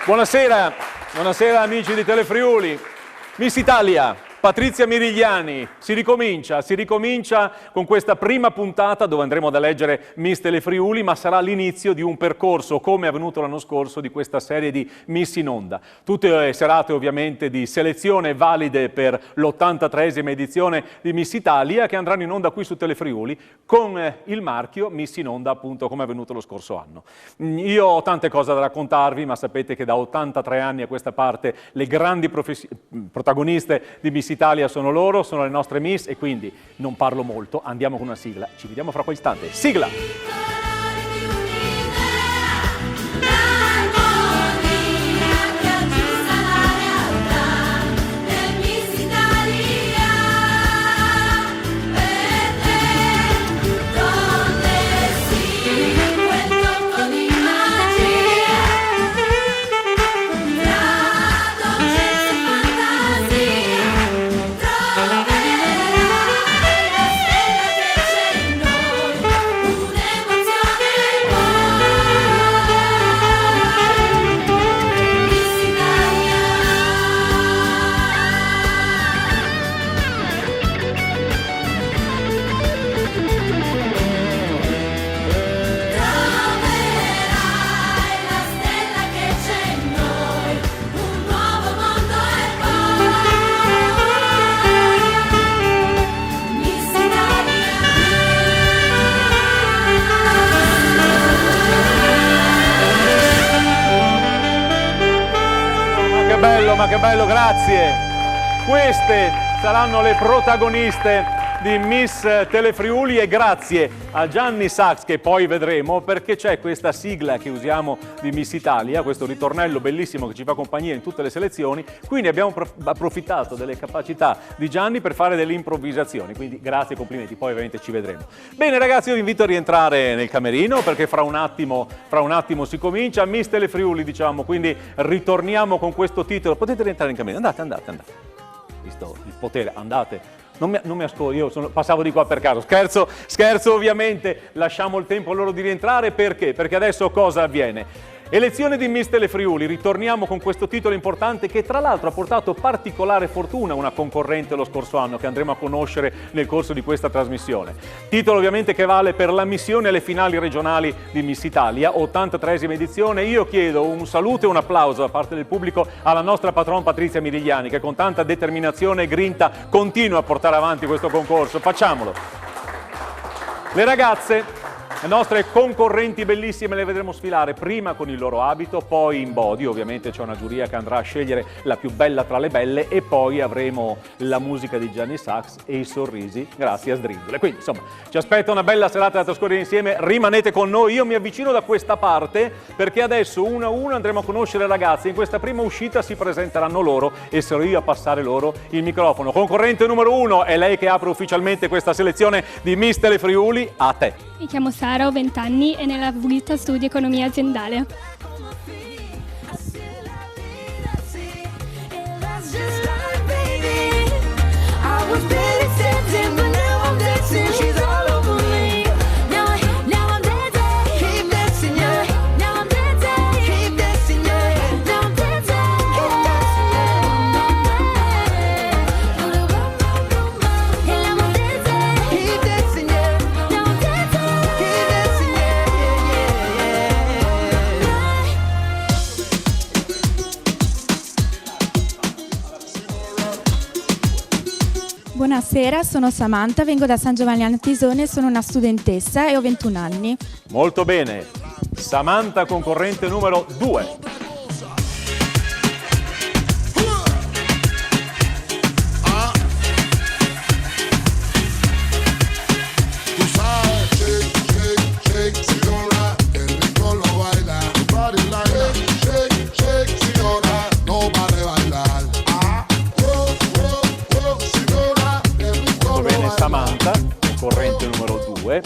Buonasera, buonasera amici di Telefriuli. Miss Italia, Patrizia Mirigliani, si ricomincia con questa prima puntata dove andremo ad eleggere Miss Telefriuli, ma sarà l'inizio di un percorso, come è avvenuto l'anno scorso, di questa serie di Miss in Onda. Tutte serate ovviamente di selezione valide per l'83esima edizione di Miss Italia, che andranno in onda qui su Telefriuli con il marchio Miss in Onda, appunto come è avvenuto lo scorso anno. Io ho tante cose da raccontarvi, ma sapete che da 83 anni a questa parte le grandi protagoniste di Miss Italia sono loro, sono le nostre Miss, e quindi non parlo molto, andiamo con una sigla. Ci vediamo fra qualche istante. Sigla! Ma che bello, grazie! Queste saranno le protagoniste di Miss Telefriuli, e grazie a Gianni Sachs, che poi vedremo, perché c'è questa sigla che usiamo di Miss Italia, questo ritornello bellissimo che ci fa compagnia in tutte le selezioni, quindi abbiamo approfittato delle capacità di Gianni per fare delle improvvisazioni, quindi grazie e complimenti, poi ovviamente ci vedremo. Bene ragazzi, io vi invito a rientrare nel camerino perché fra un attimo si comincia. Miss Telefriuli, diciamo, quindi ritorniamo con questo titolo. Potete rientrare in camerino, andate. Visto il potere, andate. Non mi ascolto, io passavo di qua per caso. Scherzo ovviamente, lasciamo il tempo loro di rientrare. Perché? Perché adesso cosa avviene? Elezione di Miss Telefriuli, ritorniamo con questo titolo importante che tra l'altro ha portato particolare fortuna a una concorrente lo scorso anno, che andremo a conoscere nel corso di questa trasmissione. Titolo ovviamente che vale per l'ammissione alle finali regionali di Miss Italia, 83esima edizione. Io chiedo un saluto e un applauso da parte del pubblico alla nostra patron Patrizia Mirigliani, che con tanta determinazione e grinta continua a portare avanti questo concorso. Facciamolo! Le ragazze, le nostre concorrenti bellissime, le vedremo sfilare prima con il loro abito, poi in body. Ovviamente c'è una giuria che andrà a scegliere la più bella tra le belle, e poi avremo la musica di Gianni Sachs e i sorrisi grazie a Sdrindole. Quindi insomma ci aspetta una bella serata da trascorrere insieme, rimanete con noi. Io mi avvicino da questa parte perché adesso uno a uno andremo a conoscere le ragazze. In questa prima uscita si presenteranno loro e sarò io a passare loro il microfono. Concorrente numero 1 è lei che apre ufficialmente questa selezione di Miss Telefriuli. A te. Mi chiamo Sara, ho 20 anni e nella vita studio economia aziendale. Buonasera, sono Samantha, vengo da San Giovanni al Tisone, sono una studentessa e ho 21 anni. Molto bene. Samantha, concorrente numero 2.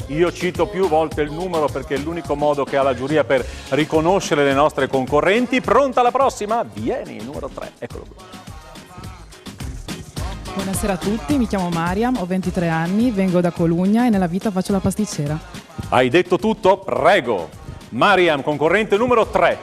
Io cito più volte il numero perché è l'unico modo che ha la giuria per riconoscere le nostre concorrenti. Pronta la prossima? Vieni, numero 3, eccolo qui. Buonasera a tutti, mi chiamo Mariam, ho 23 anni, vengo da Colugna e nella vita faccio la pasticcera. Hai detto tutto? Prego. Mariam, concorrente numero 3.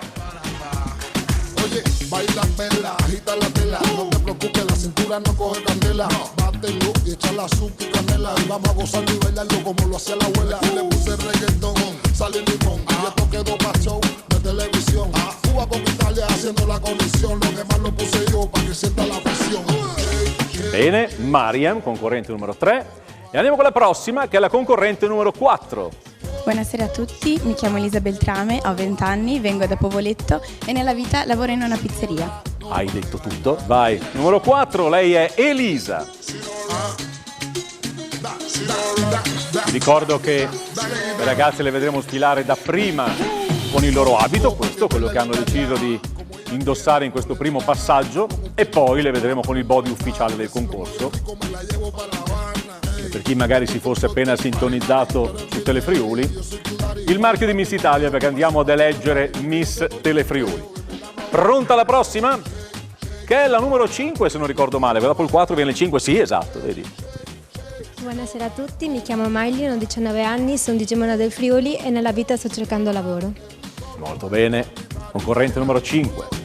quita la tela. No te preocupes, la cintura no coge candela. Bátelo y echa la azúcar y canela. Y vamos a gozarlo y bailarlo como lo hacía la abuela. Y le puse reggaetón, sal y limón. Y esto quedó pa' show de televisión. Cuba con Italia haciendo la comisión. Lo demás lo puse yo para que sienta la presión. Bene, Mariam, concorrente numero 3. E andiamo con la prossima, che è la concorrente numero 4. Buonasera a tutti, mi chiamo Elisa Beltrame, ho 20 anni, vengo da Povoletto e nella vita lavoro in una pizzeria. Hai detto tutto? Vai. Numero 4, lei è Elisa. Vi ricordo che le ragazze le vedremo sfilare dapprima con il loro abito, questo, quello che hanno deciso di indossare in questo primo passaggio, e poi le vedremo con il body ufficiale del concorso. E per chi magari si fosse appena sintonizzato su Telefriuli, il marchio di Miss Italia, perché andiamo ad eleggere Miss Telefriuli. Pronta la prossima? Che è la numero 5, se non ricordo male, dopo il 4 viene il 5, sì, esatto, vedi. Buonasera a tutti, mi chiamo Miley, ho 19 anni, sono di Gemona del Friuli e nella vita sto cercando lavoro. Molto bene, concorrente numero 5.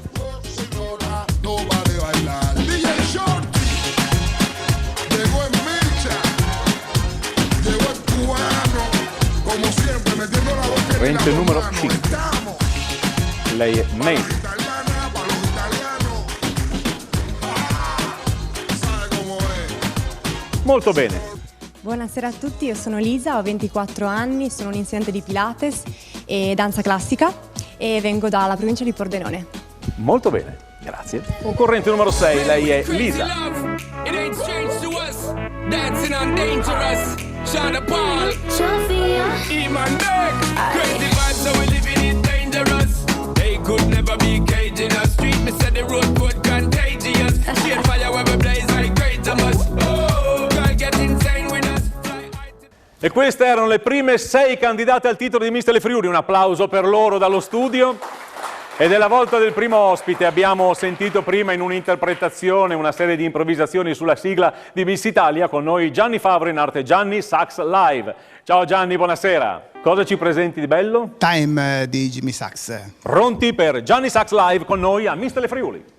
Concorrente numero 5. Lei è May. Molto bene. Buonasera a tutti, io sono Lisa, ho 24 anni, sono un'insegnante di Pilates e danza classica e vengo dalla provincia di Pordenone. Molto bene, grazie. Concorrente numero 6, lei è Lisa. E queste erano le prime 6 candidate al titolo di Miss Telefriuli. Un applauso per loro dallo studio. Ed è la volta del primo ospite. Abbiamo sentito prima in un'interpretazione una serie di improvvisazioni sulla sigla di Miss Italia. Con noi Gianni Favro, in arte Gianni Sax Live. Ciao Gianni, buonasera. Cosa ci presenti di bello? Time di Jimmy Sax. Pronti per Gianni Sax Live con noi a Miss Telefriuli.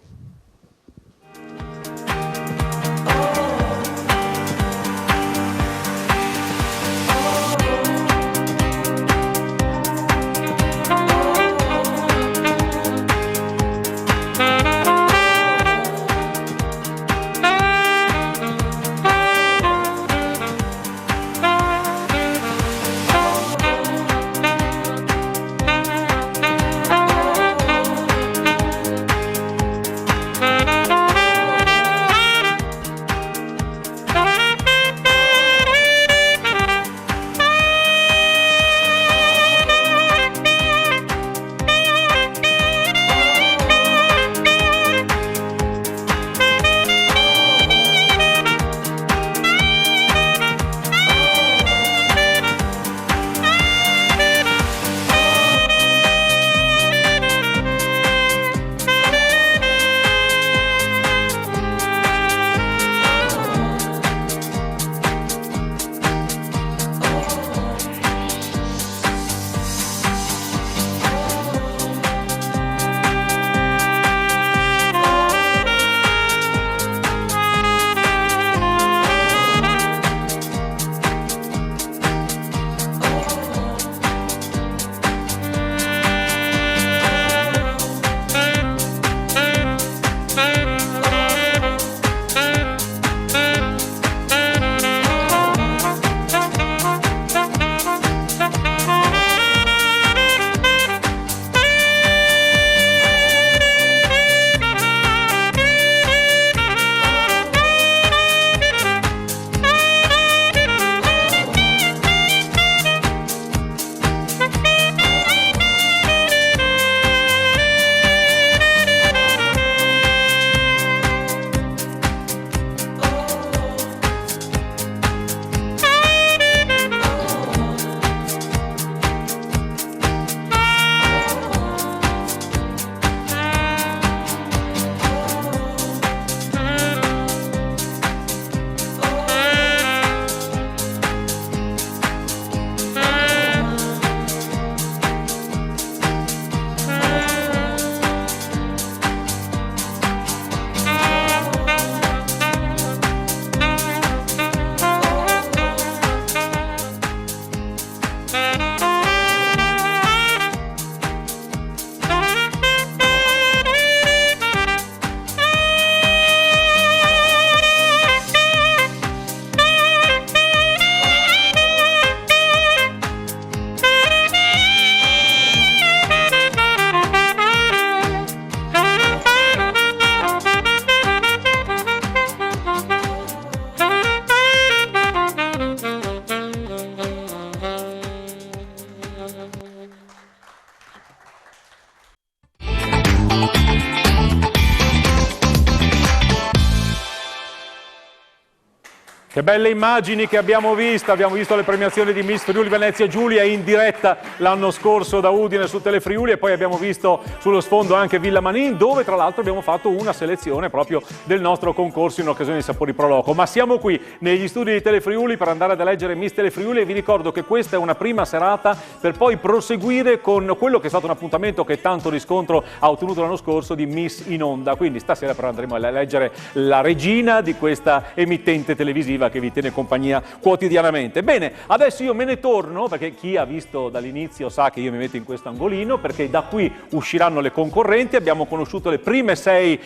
Che belle immagini che abbiamo visto le premiazioni di Miss Friuli Venezia Giulia in diretta l'anno scorso da Udine su Telefriuli, e poi abbiamo visto sullo sfondo anche Villa Manin, dove tra l'altro abbiamo fatto una selezione proprio del nostro concorso in occasione di Sapori Pro Loco. Ma siamo qui negli studi di Telefriuli per andare ad eleggere Miss Telefriuli, e vi ricordo che questa è una prima serata per poi proseguire con quello che è stato un appuntamento che tanto riscontro ha ottenuto l'anno scorso di Miss in Onda. Quindi stasera però andremo a eleggere la regina di questa emittente televisiva che vi tiene compagnia quotidianamente. Bene, adesso io me ne torno, perché chi ha visto dall'inizio sa che io mi metto in questo angolino, perché da qui usciranno le concorrenti. Abbiamo conosciuto le prime 6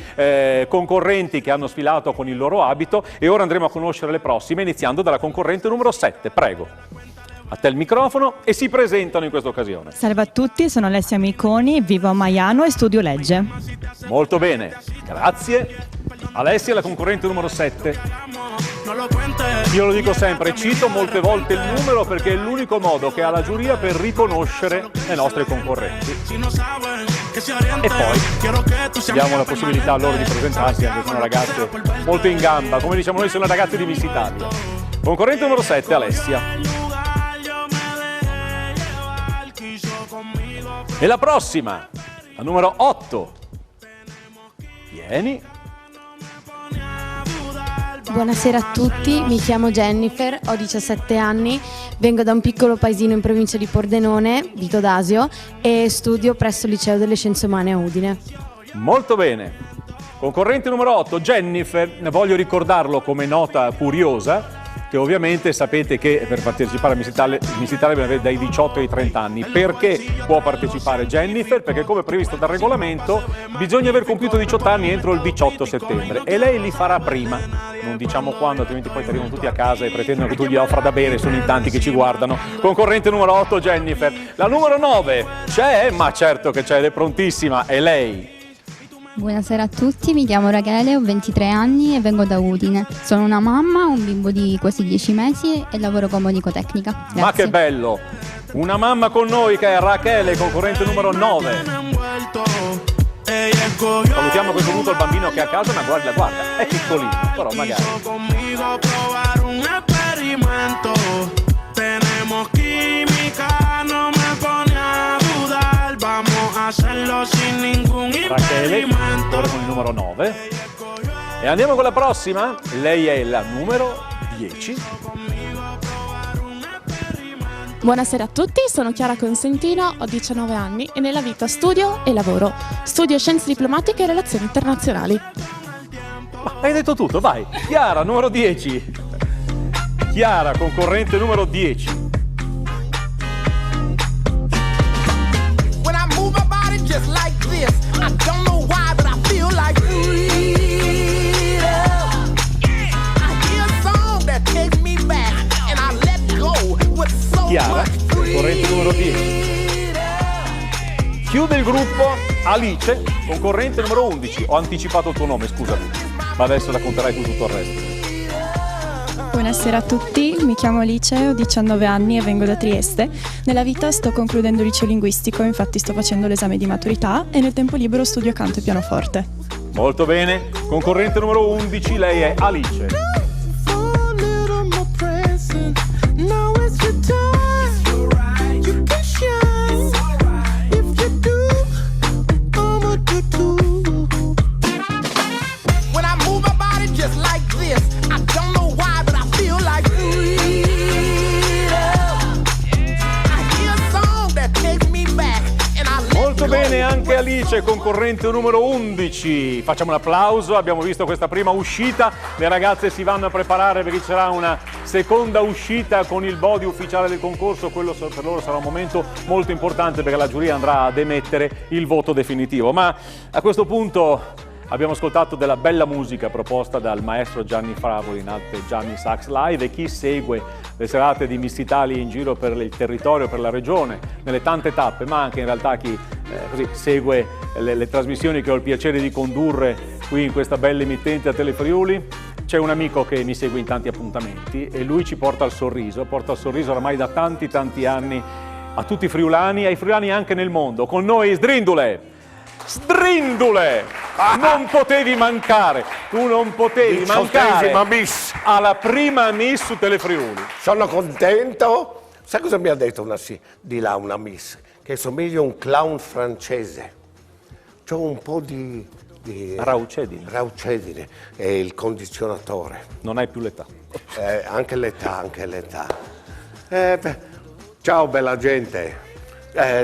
concorrenti che hanno sfilato con il loro abito, e ora andremo a conoscere le prossime, iniziando dalla concorrente numero 7. Prego. A te il microfono, e si presentano in questa occasione. Salve a tutti, sono Alessia Miconi, vivo a Maiano e studio legge. Molto bene, grazie. Alessia è la concorrente numero 7. Io lo dico sempre, cito molte volte il numero perché è l'unico modo che ha la giuria per riconoscere le nostre concorrenti. E poi diamo la possibilità a loro di presentarsi, anche se sono ragazze molto in gamba. Come diciamo noi, sono ragazze di Miss Italia. Concorrente numero 7, Alessia. E la prossima, la numero 8. Vieni. Buonasera a tutti, mi chiamo Jennifer, ho 17 anni, vengo da un piccolo paesino in provincia di Pordenone, Vito d'Asio, e studio presso il Liceo delle Scienze Umane a Udine. Molto bene. Concorrente numero 8, Jennifer. Voglio ricordarlo come nota curiosa, che ovviamente sapete che per partecipare a Miss Italia bisogna avere dai 18 ai 30 anni. Perché può partecipare Jennifer? Perché come previsto dal regolamento bisogna aver compiuto 18 anni entro il 18 settembre, e lei li farà prima. Non diciamo quando, altrimenti poi arrivano tutti a casa e pretendono che tu gli offra da bere, sono in tanti che ci guardano. Concorrente numero 8, Jennifer. La numero 9 c'è? Ma certo che c'è, ed è prontissima, è lei. Buonasera a tutti, mi chiamo Rachele, ho 23 anni e vengo da Udine. Sono una mamma, ho un bimbo di quasi 10 mesi e lavoro come onico-tecnica. Grazie. Ma che bello! Una mamma con noi che è Rachele, concorrente numero 9. Salutiamo a questo punto il bambino che è a casa, ma guarda, è piccolino, però magari. Rachele, ora con il numero 9. E andiamo con la prossima. Lei è la numero 10. Buonasera a tutti, sono Chiara Consentino, ho 19 anni e nella vita studio e lavoro. Studio Scienze Diplomatiche e Relazioni Internazionali. Ma hai detto tutto, vai. Chiara, numero 10. Chiara, concorrente numero 10. Just like this, I don't know why, but I feel like freedom. I hear a song that takes me back, and I let go with so Chiara, much freedom. concorrente numero 10. Chiude il gruppo Alice, concorrente numero 11. Ho anticipato il tuo nome, scusami, ma adesso racconterai tu tutto il resto. Buonasera a tutti, mi chiamo Alice, ho 19 anni e vengo da Trieste. Nella vita sto concludendo il liceo linguistico, infatti sto facendo l'esame di maturità e nel tempo libero studio canto e pianoforte. Molto bene, concorrente numero 11, lei è Alice. Bene, anche Alice, concorrente numero 11. Facciamo un applauso, abbiamo visto questa prima uscita, le ragazze si vanno a preparare perché ci sarà una seconda uscita con il body ufficiale del concorso. Quello per loro sarà un momento molto importante perché la giuria andrà ad emettere il voto definitivo. Ma a questo punto abbiamo ascoltato della bella musica proposta dal maestro Gianni Favoli in arte Gianni Sax Live, e chi segue le serate di Miss Italia in giro per il territorio, per la regione, nelle tante tappe, ma anche in realtà chi così segue le trasmissioni che ho il piacere di condurre qui in questa bella emittente a Telefriuli, c'è un amico che mi segue in tanti appuntamenti e lui ci porta il sorriso ormai da tanti anni a tutti i friulani, ai friulani anche nel mondo. Con noi Sdrindule! Sdrindule! Non potevi mancare, tu non potevi mancare Miss alla prima Miss su Telefriuli. Sono contento. Sai cosa mi ha detto di là una Miss? Che somiglia a un clown francese. C'ho un po' di raucedine e il condizionatore. Non hai più l'età. Anche l'età. Ciao bella gente.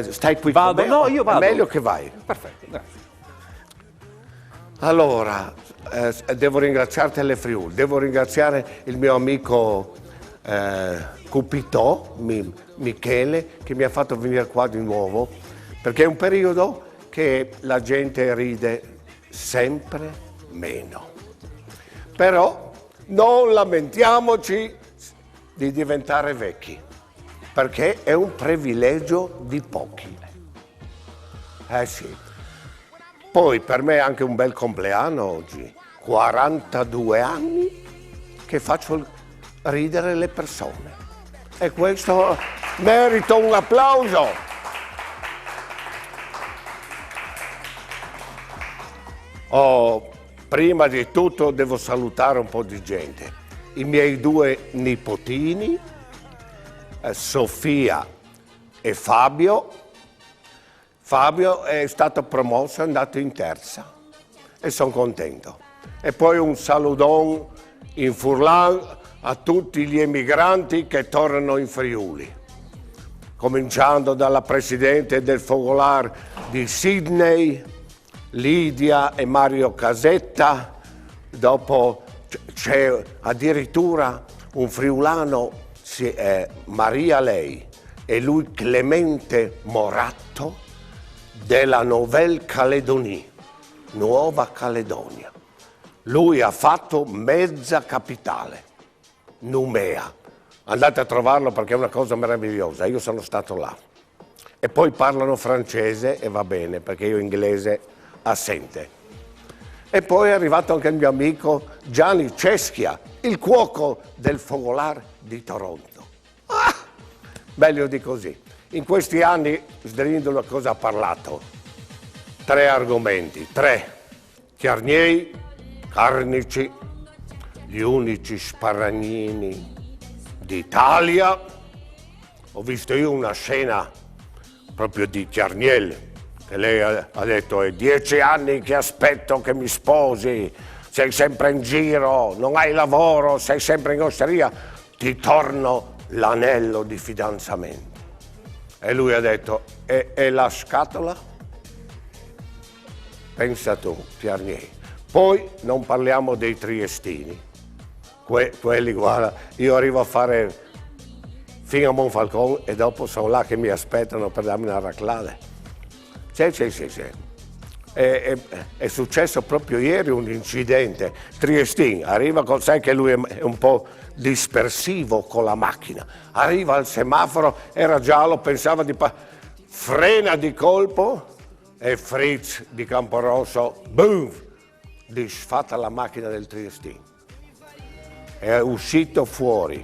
Stai qui Vado? con me? No, io vado. È meglio che vai. Perfetto, grazie. Allora, devo ringraziare Telefriuli, devo ringraziare il mio amico Cupitò, Michele, che mi ha fatto venire qua di nuovo, perché è un periodo che la gente ride sempre meno. Però non lamentiamoci di diventare vecchi, perché è un privilegio di pochi. Sì. Poi per me è anche un bel compleanno oggi, 42 anni che faccio ridere le persone. E questo merita un applauso. Prima di tutto devo salutare un po' di gente. I miei 2 nipotini, Sofia e Fabio. Fabio è stato promosso, è andato in terza e sono contento. E poi un saludon in Furlan a tutti gli emigranti che tornano in Friuli, cominciando dalla presidente del Fogolar di Sydney, Lidia e Mario Casetta, dopo c'è addirittura un friulano, Maria Lei, e lui Clemente Moratto, della Nouvelle Calédonie, Nuova Caledonia. Lui ha fatto mezza capitale, Numea. Andate a trovarlo perché è una cosa meravigliosa, io sono stato là. E poi parlano francese e va bene, perché io inglese assente. E poi è arrivato anche il mio amico Gianni Ceschia, il cuoco del Fogolar di Toronto. Meglio di così. In questi anni Sdrindolo cosa ha parlato? 3 argomenti, 3. Chiarniei, Carnici, gli unici sparagnini d'Italia. Ho visto io una scena proprio di Chiarniel, che lei ha detto: è 10 anni che aspetto che mi sposi, sei sempre in giro, non hai lavoro, sei sempre in osteria, ti torno l'anello di fidanzamento. E lui ha detto: e la scatola? Pensa tu, Chiarnier. Poi non parliamo dei triestini. Quelli, guarda, io arrivo a fare fino a Monfalcone e dopo sono là che mi aspettano per darmi una raclata. Sì. È successo proprio ieri un incidente. Triestin arriva con, sai che lui è un po' dispersivo con la macchina, arriva al semaforo, era giallo, pensava frena di colpo e Fritz di Camporosso, boom, disfatta la macchina del Triestin. È uscito fuori,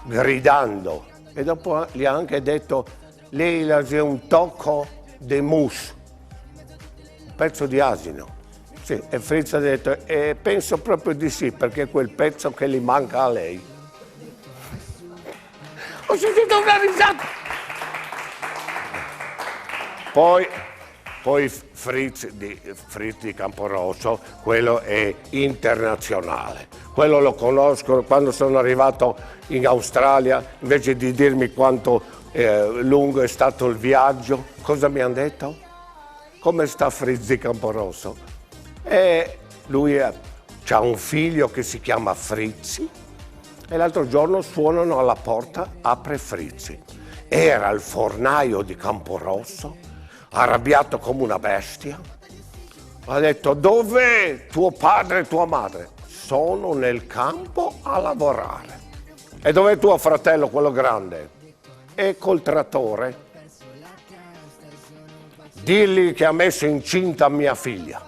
gridando, e dopo gli ha anche detto: lei ha un tocco di mousse, un pezzo di asino. Sì, e Fritz ha detto: penso proprio di sì, perché è quel pezzo che gli manca a lei. Ho sentito una risata. Poi Fritz di Camporosso, quello è internazionale. Quello lo conosco. Quando sono arrivato in Australia, invece di dirmi quanto lungo è stato il viaggio, cosa mi hanno detto? Come sta Fritz di Camporosso? E lui ha un figlio che si chiama Frizzi, e l'altro giorno suonano alla porta, apre Frizzi. Era il fornaio di Camporosso, arrabbiato come una bestia. Ha detto: dov'è tuo padre e tua madre? Sono nel campo a lavorare. E dov'è tuo fratello, quello grande? È col trattore. Digli che ha messo incinta mia figlia.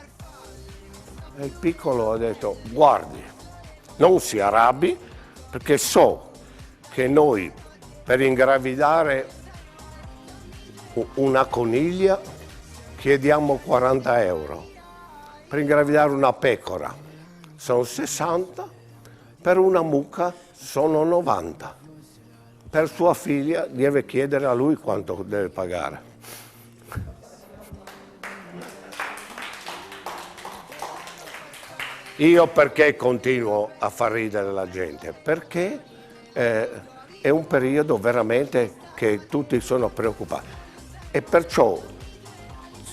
E il piccolo ha detto: guardi, non si arrabbi, perché so che noi per ingravidare una coniglia chiediamo 40 euro. per ingravidare una pecora sono 60, per una mucca sono 90. Per sua figlia deve chiedere a lui quanto deve pagare. Io perché continuo a far ridere la gente? Perché è un periodo veramente che tutti sono preoccupati e perciò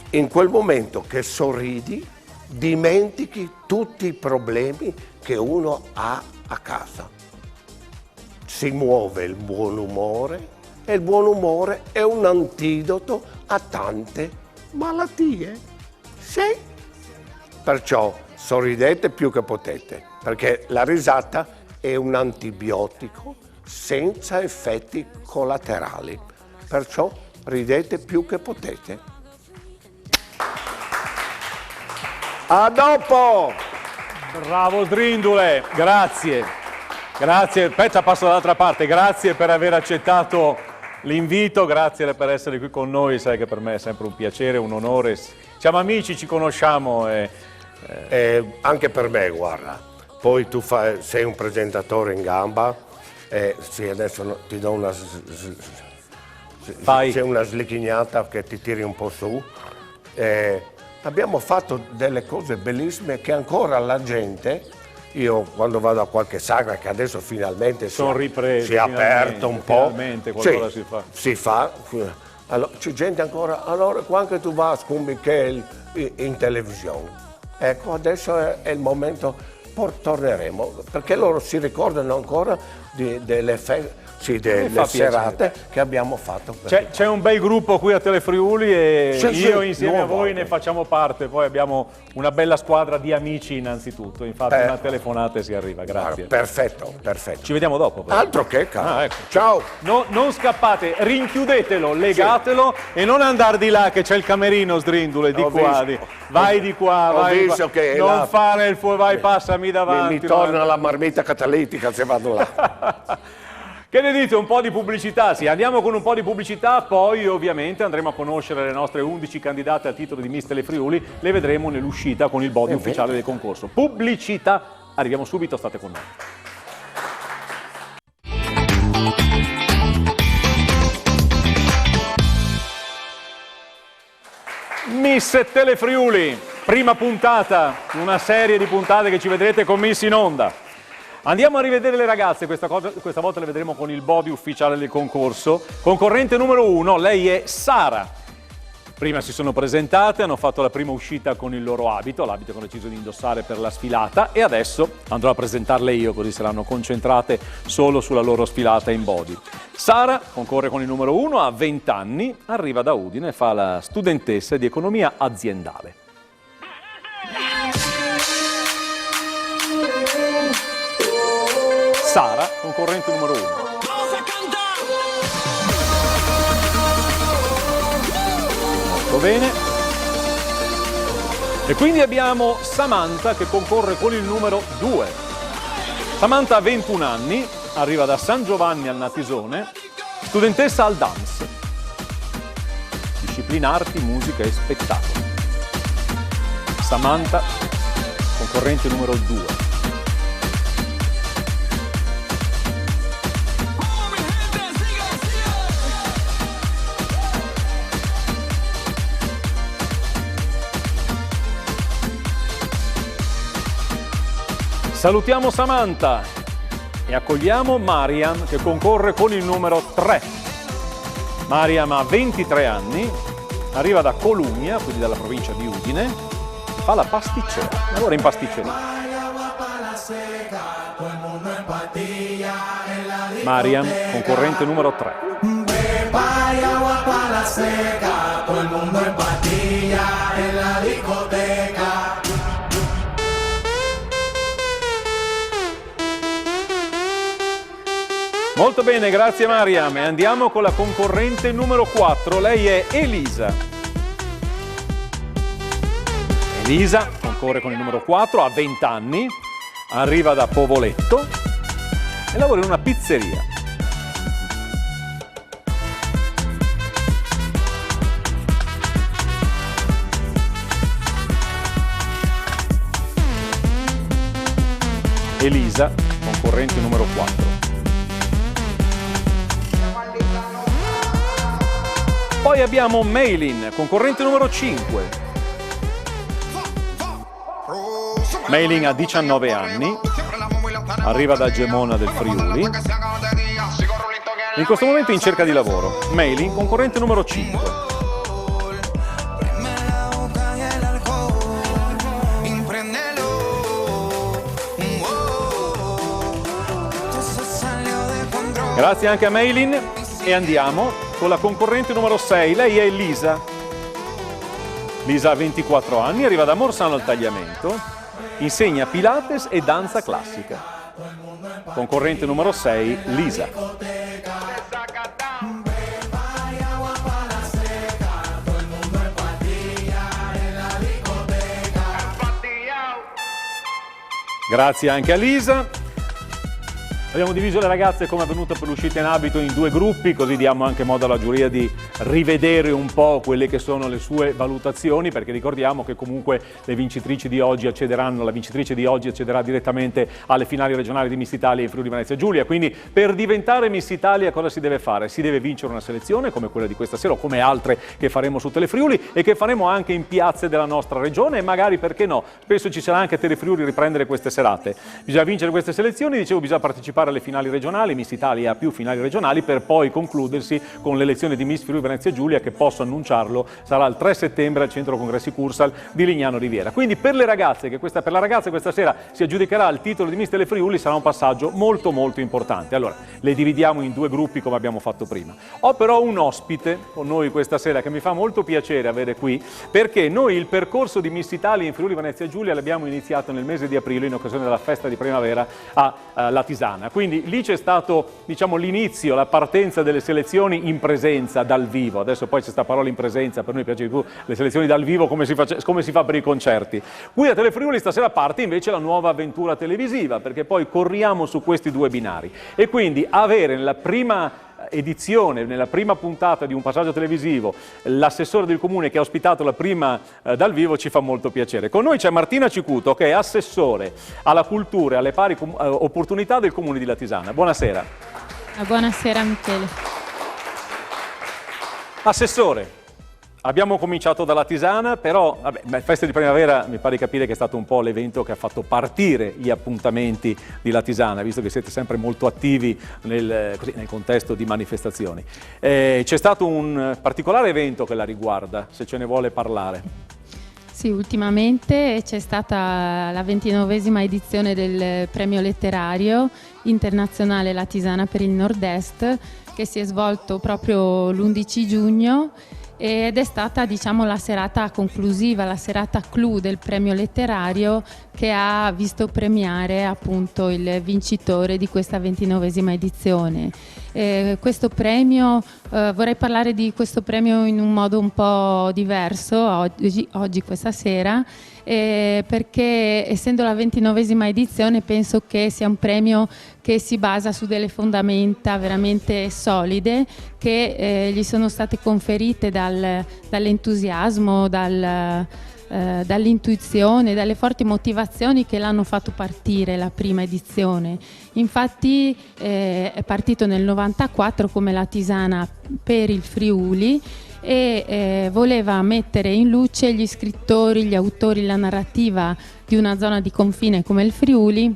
in quel momento che sorridi dimentichi tutti i problemi che uno ha a casa. Si muove il buon umore e il buon umore è un antidoto a tante malattie. Sì. Perciò sorridete più che potete, perché la risata è un antibiotico senza effetti collaterali. Perciò ridete più che potete. A dopo! Bravo Sdrindule, grazie. Grazie, aspetta, passo dall'altra parte. Grazie per aver accettato l'invito, grazie per essere qui con noi. Sai che per me è sempre un piacere, un onore. Siamo amici, ci conosciamo. Anche per me, guarda. Poi tu sei un presentatore in gamba. Sì, adesso ti do una... C'è una slicchignata che ti tiri un po' su. Abbiamo fatto delle cose bellissime che ancora la gente, io quando vado a qualche sagra che adesso finalmente sono riprese, si è aperto un po', finalmente qualcosa si fa. Allora, c'è gente ancora, allora quando tu vai con Michele in televisione, ecco adesso è il momento, poi torneremo, perché loro si ricordano ancora delle serate che abbiamo fatto. C'è un bel gruppo qui a Telefriuli e io insieme a voi ne facciamo parte, poi abbiamo una bella squadra di amici innanzitutto, infatti una telefonata e si arriva, grazie. Perfetto. Ci vediamo dopo. Altro che caro. Ecco. Ciao. No, non scappate, rinchiudetelo, legatelo e non andare di là che c'è il camerino Sdrindule, di qua. Vai di qua, vai di qua. Che non fare il vai, passami davanti. Mi torna la marmita catalitica se vado là. Che ne dite? Un po' di pubblicità? Sì, andiamo con un po' di pubblicità, poi ovviamente andremo a conoscere le nostre 11 candidate al titolo di Miss Telefriuli, le vedremo nell'uscita con il body ufficiale del concorso. Pubblicità, arriviamo subito, state con noi. Miss Telefriuli, prima puntata, una serie di puntate che ci vedrete con Miss in onda. Andiamo a rivedere le ragazze, questa volta le vedremo con il body ufficiale del concorso. Concorrente numero 1, lei è Sara. Prima si sono presentate, hanno fatto la prima uscita con il loro abito, l'abito che hanno deciso di indossare per la sfilata, e adesso andrò a presentarle io, così saranno concentrate solo sulla loro sfilata in body. Sara concorre con il numero 1, ha 20 anni, arriva da Udine e fa la studentessa di economia aziendale. Sara, concorrente numero 1. Molto bene. E quindi abbiamo Samantha che concorre con il numero 2. Samantha ha 21 anni, arriva da San Giovanni al Natisone, studentessa al dance. Disciplina arti, musica e spettacolo. Samantha, concorrente numero 2. Salutiamo Samantha e accogliamo Mariam che concorre con il numero 3. Mariam ha 23 anni, arriva da Colugna, quindi dalla provincia di Udine, fa la pasticcera, lavora in pasticceria. Mariam, concorrente numero 3. Molto bene, grazie Mariam. E andiamo con la concorrente numero 4, lei è Elisa. Elisa concorre con il numero 4, ha 20 anni, arriva da Povoletto e lavora in una pizzeria. Elisa, concorrente numero 4. Poi abbiamo Maylin, concorrente numero 5. Maylin ha 19 anni, arriva da Gemona del Friuli. In questo momento è in cerca di lavoro. Maylin, concorrente numero 5. Grazie anche a Maylin e andiamo con la concorrente numero 6. Lei è Lisa. Lisa ha 24 anni, arriva da Morsano al Tagliamento, insegna Pilates e danza classica. Concorrente numero 6, Lisa. Grazie anche a Lisa. Abbiamo diviso le ragazze, come è avvenuto per l'uscita in abito, in 2 gruppi, così diamo anche modo alla giuria di rivedere un po' quelle che sono le sue valutazioni, perché ricordiamo che comunque le vincitrici di oggi accederanno, la vincitrice di oggi accederà direttamente alle finali regionali di Miss Italia in Friuli Venezia Giulia. Quindi per diventare Miss Italia cosa si deve fare? Si deve vincere una selezione come quella di questa sera o come altre che faremo su Telefriuli e che faremo anche in piazze della nostra regione e magari, perché no, spesso ci sarà anche a Telefriuli riprendere queste serate. Bisogna vincere queste selezioni, dicevo, bisogna partecipare alle finali regionali, Miss Italia ha più finali regionali per poi concludersi con l'elezione di Miss Friuli Venezia Giulia, che posso annunciarlo sarà il 3 settembre al Centro Congressi Cursal di Lignano Riviera. Quindi per le ragazze, per la ragazza questa sera si aggiudicherà il titolo di Miss Telefriuli, sarà un passaggio molto molto importante. Allora, le dividiamo in 2 gruppi come abbiamo fatto prima. Ho però un ospite con noi questa sera che mi fa molto piacere avere qui, perché noi il percorso di Miss Italia in Friuli Venezia Giulia l'abbiamo iniziato nel mese di aprile in occasione della festa di primavera a Latisana. Quindi lì c'è stato, diciamo, l'inizio, la partenza delle selezioni in presenza, dal vivo. Adesso poi c'è questa parola in presenza, per noi piace di più le selezioni dal vivo come si fa per i concerti. Qui a Telefriuli stasera parte invece la nuova avventura televisiva, perché poi corriamo su questi 2 binari. E quindi avere nella prima edizione, nella prima puntata di un passaggio televisivo, l'assessore del comune che ha ospitato la prima dal vivo ci fa molto piacere. Con noi c'è Martina Cicuto, che è assessore alla cultura e alle pari opportunità del comune di Latisana. Buonasera. Buonasera Michele. Assessore, abbiamo cominciato da Latisana, però la festa di primavera mi pare di capire che è stato un po' l'evento che ha fatto partire gli appuntamenti di Latisana, visto che siete sempre molto attivi nel contesto di manifestazioni. C'è stato un particolare evento che la riguarda, se ce ne vuole parlare. Sì, ultimamente c'è stata la 29esima edizione del premio letterario internazionale Latisana per il Nord-Est, che si è svolto proprio l'11 giugno ed è stata, diciamo, la serata conclusiva, la serata clou del premio letterario, che ha visto premiare appunto il vincitore di questa 29esima edizione. Questo premio, vorrei parlare di questo premio in un modo un po' diverso oggi questa sera, perché essendo la 29esima edizione penso che sia un premio che si basa su delle fondamenta veramente solide che gli sono state conferite dall'entusiasmo, dall'intuizione, dalle forti motivazioni che l'hanno fatto partire la prima edizione. Infatti è partito nel 94 come Latisana per il Friuli e voleva mettere in luce gli scrittori, gli autori, la narrativa di una zona di confine come il Friuli,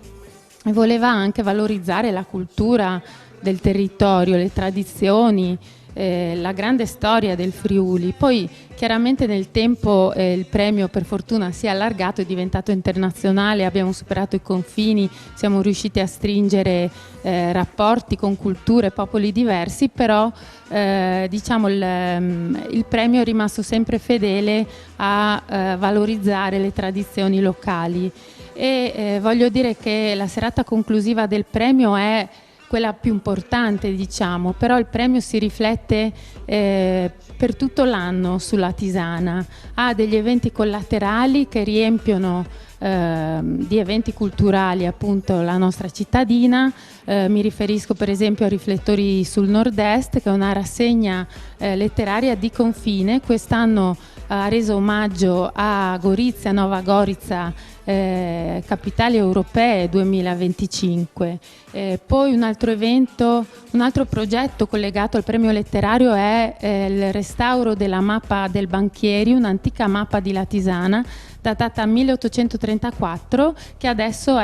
e voleva anche valorizzare la cultura del territorio, le tradizioni, la grande storia del Friuli. Poi chiaramente nel tempo il premio per fortuna si è allargato, è diventato internazionale, abbiamo superato i confini, siamo riusciti a stringere rapporti con culture e popoli diversi, però diciamo il premio è rimasto sempre fedele a valorizzare le tradizioni locali e voglio dire che la serata conclusiva del premio è quella più importante, diciamo, però il premio si riflette per tutto l'anno sulla Latisana, ha degli eventi collaterali che riempiono di eventi culturali appunto la nostra cittadina. Mi riferisco per esempio a Riflettori sul Nord-Est, che è una rassegna letteraria di confine. Quest'anno ha reso omaggio a Gorizia, Nova Gorica, Capitali Europee 2025. Poi un altro evento, un altro progetto collegato al premio letterario è il restauro della mappa del Banchieri, un'antica mappa di Latisana datata 1834, che adesso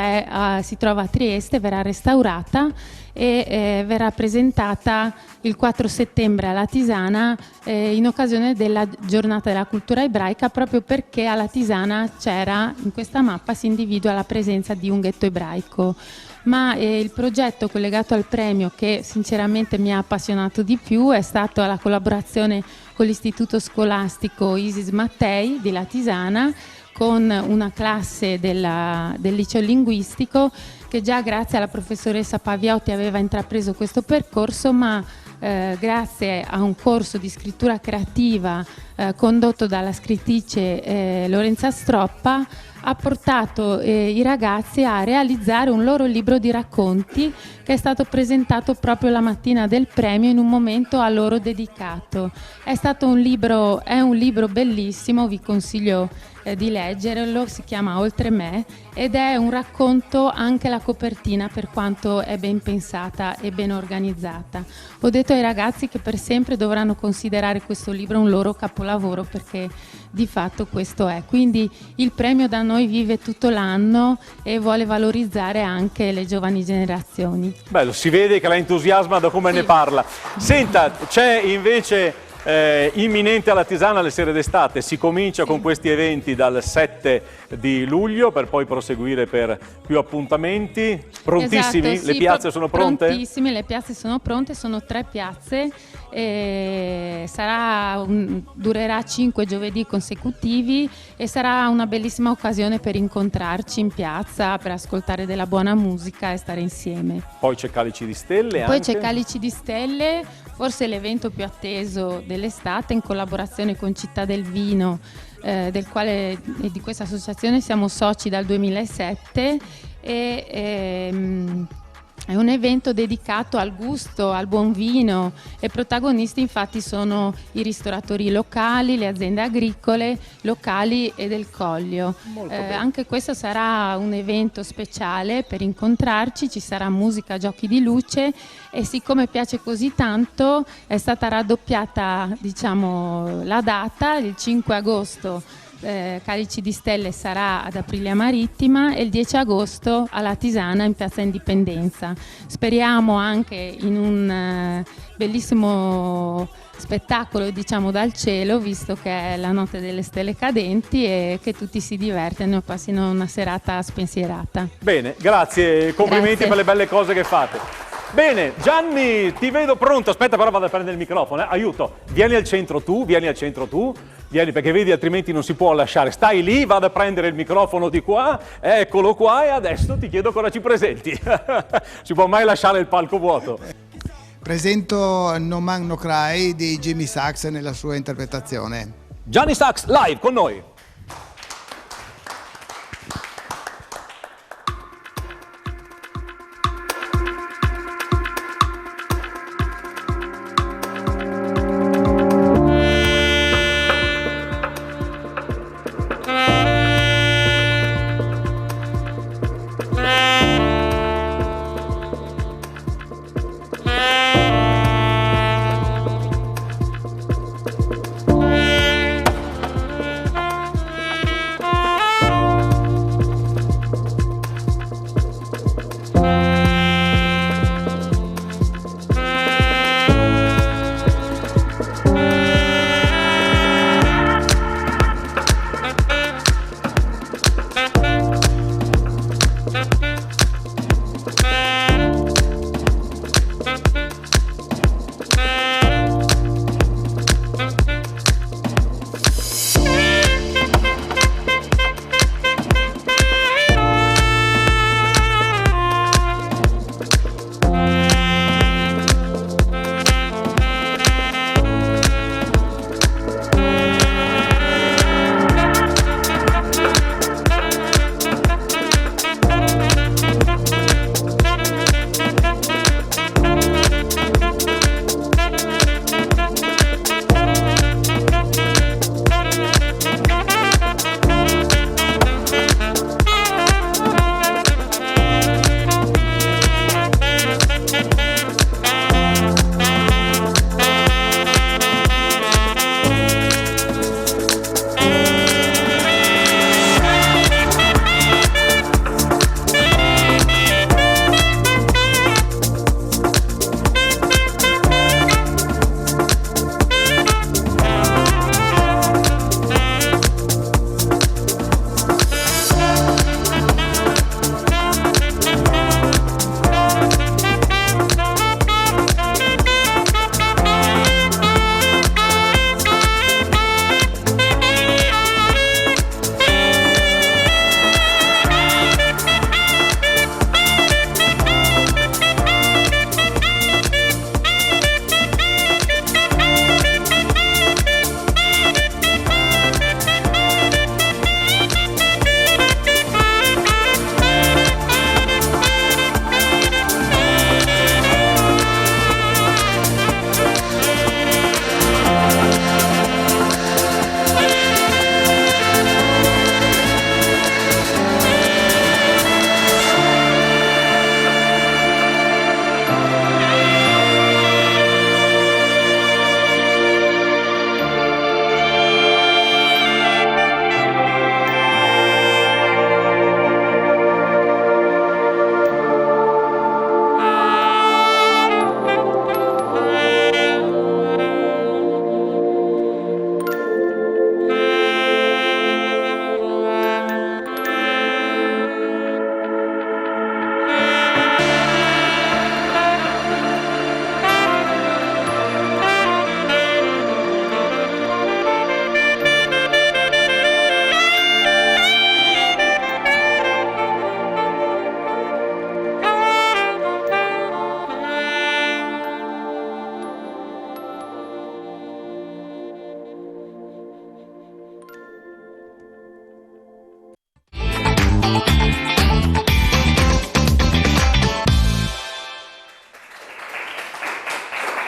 si trova a Trieste, verrà restaurata e verrà presentata il 4 settembre a Latisana in occasione della giornata della cultura ebraica, proprio perché a Latisana c'era, in questa mappa si individua la presenza di un ghetto ebraico. Ma il progetto collegato al premio che sinceramente mi ha appassionato di più è stato la collaborazione con l'istituto scolastico Isis Mattei di Latisana, con una classe del liceo linguistico che già grazie alla professoressa Paviotti aveva intrapreso questo percorso, ma grazie a un corso di scrittura creativa condotto dalla scrittrice Lorenza Stroppa ha portato i ragazzi a realizzare un loro libro di racconti che è stato presentato proprio la mattina del premio in un momento a loro dedicato. È un libro bellissimo, vi consiglio di leggerlo, si chiama Oltre me ed è un racconto, anche la copertina per quanto è ben pensata e ben organizzata. Ho detto ai ragazzi che per sempre dovranno considerare questo libro un loro capolavoro, perché di fatto questo è. Quindi il premio da noi vive tutto l'anno e vuole valorizzare anche le giovani generazioni. Bello, si vede che la entusiasma da come ne parla. Senta, c'è invece imminente alla Latisana le sere d'estate, si comincia con questi eventi dal 7 di luglio per poi proseguire per più appuntamenti. Prontissimi? Esatto, le piazze sono pronte? Prontissime, le piazze sono pronte, sono 3 piazze, durerà 5 giovedì consecutivi e sarà una bellissima occasione per incontrarci in piazza, per ascoltare della buona musica e stare insieme. Poi c'è Calici di Stelle Poi anche? c'è Calici di Stelle, forse l'evento più atteso dell'estate, in collaborazione con Città del Vino, del quale e di questa associazione siamo soci dal 2007 è un evento dedicato al gusto, al buon vino e protagonisti infatti sono i ristoratori locali, le aziende agricole locali e del Collio. Anche questo sarà un evento speciale per incontrarci, ci sarà musica, giochi di luce e siccome piace così tanto è stata raddoppiata la data, il 5 agosto. Calici di Stelle sarà ad Aprilia Marittima e il 10 agosto a Latisana in Piazza Indipendenza. Speriamo anche in un bellissimo spettacolo dal cielo, visto che è la notte delle stelle cadenti, e che tutti si divertano e passino una serata spensierata. Bene, grazie, complimenti per le belle cose che fate. Bene, Gianni, ti vedo pronto. Aspetta, però vado a prendere il microfono. Aiuto, vieni al centro tu, vieni perché vedi altrimenti non si può lasciare. Stai lì, vado a prendere il microfono di qua, eccolo qua e adesso ti chiedo cosa ci presenti. Si può mai lasciare il palco vuoto. Presento No Man No Cry di Jimmy Sachs nella sua interpretazione. Gianni Sachs live con noi.